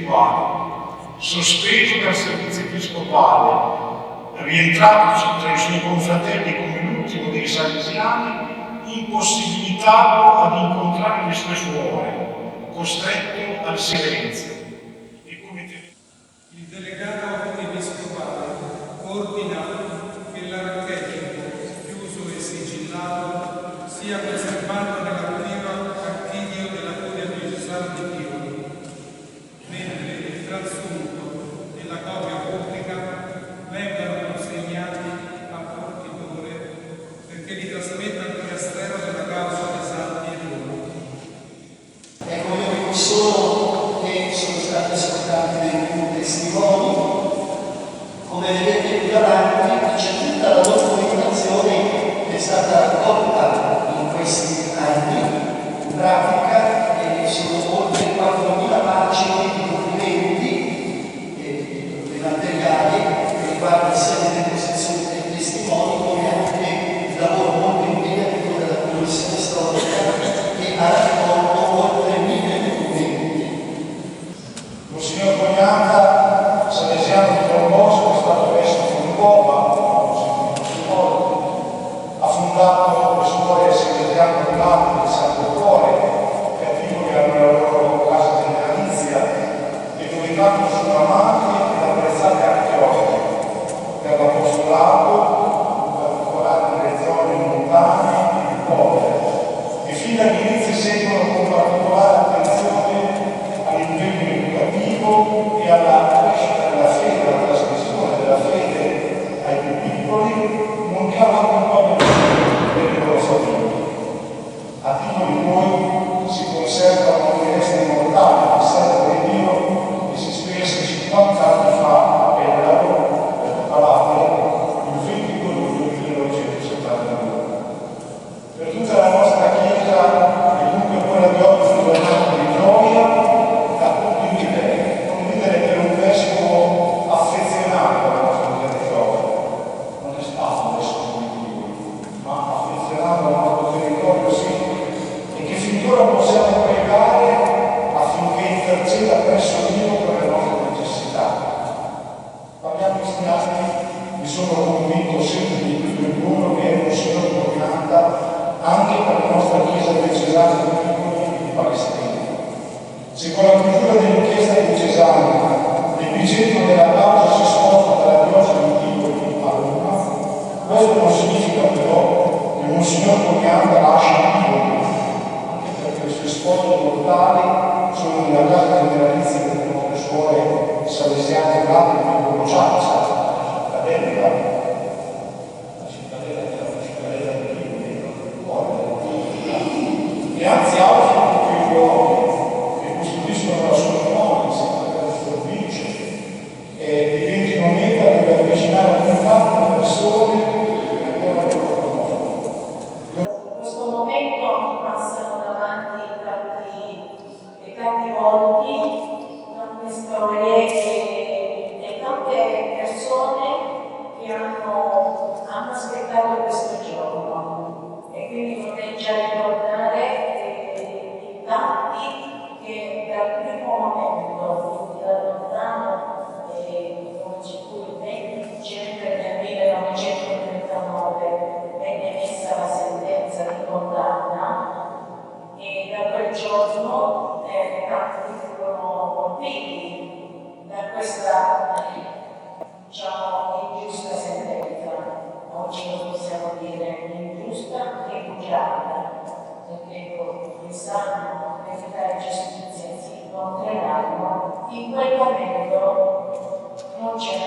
spirituale, sospeso dal servizio episcopale, rientrato tra i suoi confratelli come l'ultimo dei salesiani, impossibilitato ad incontrare le sue suore, costretto al silenzio. Il delegato episcopale ordina che l'archetipo chiuso e sigillato sia preservato nell'archivio della Curia Diocesana di Chiodi, mentre il trasfunto e la copia pubblica vengano consegnati a Fortitore perché li trasmetta al Dicastero della causa dei santi e loro. Ecco, io vi consolo che sono stati ascoltati dei più testimoni. Come vedete più avanti c'è tutta la documentazione che è stata raccolta in questi anni, in pratica sono oltre 4.000 pagine di documenti e materiali che riguardano sia le deposizioni dei testimoni come anche il lavoro molto impegnativo della Commissione Storica che ha raccolto oltre 1.000 documenti. Monsignor Cognata, salesiano di Don Bosco, è stato vescovo di Roma, ha fondato le scuole salesiane di Latte di Santo Cuore, che a Tivoli hanno la loro casa generalizia e dove rimangono sono amati ed apprezzati anche oggi per l'apostolato, in particolare nelle zone montane e povere, e fin dall'inizio seguono con particolare attenzione all'impegno educativo e alla crescita della fede, alla trasmissione della fede ai più piccoli, nonché all'accompagnamento delle loro famiglie. A Tivoli poi si conservano le resti immortali di Santa Dio che si sperse 50 anni fa a Pellaro, per Calabria, il 22 luglio 1972. Per tutta la nostra Chiesa e dunque quella di oggi è un giornata di gioia da condividere per un vescovo affezionato alla nostra territorio. Non è stato un vescovo di Dio, ma affezionato al nostro territorio sì, e che fin d'ora possiamo pregare affinché interceda presso Dio per le nostre necessità. Parliamo questi anni, mi sono convinto sempre di più del ruolo che è Monsignor Cognata anche per la nostra Chiesa diocesana di Tripoli e di Palestina. Se con la chiusura dell'inchiesta diocesana l'epicentro della causa si sposta dalla diocesi di Tripoli a Roma, questo non significa però che Monsignor Cognata lascia Tripoli, anche perché le sue spoglie mortali sono nella casa generalizia delle nostre suore salesiane di Latte di Concianza, la cittadella di e anzi auspico che gli uomini che costituiscono la sua memoria, sempre la sua vice, diventino meta per avvicinare a tante persone che ancora non lo conoscono. In questo momento passano davanti tanti volti, tante storie e tante persone che hanno aspettato questo giorno. E quindi vorrei già ricordare i tanti che dal primo momento, quindi da lontano, come c'è il 20 dicembre del 1939, venne emessa la sentenza di condanna e da quel giorno tanti furono colpiti da questa ingiusta sentenza. Oggi lo possiamo dire ingiusta e bugiarda, perché pensando che meritare giustizia si incontreranno, in quel momento non c'era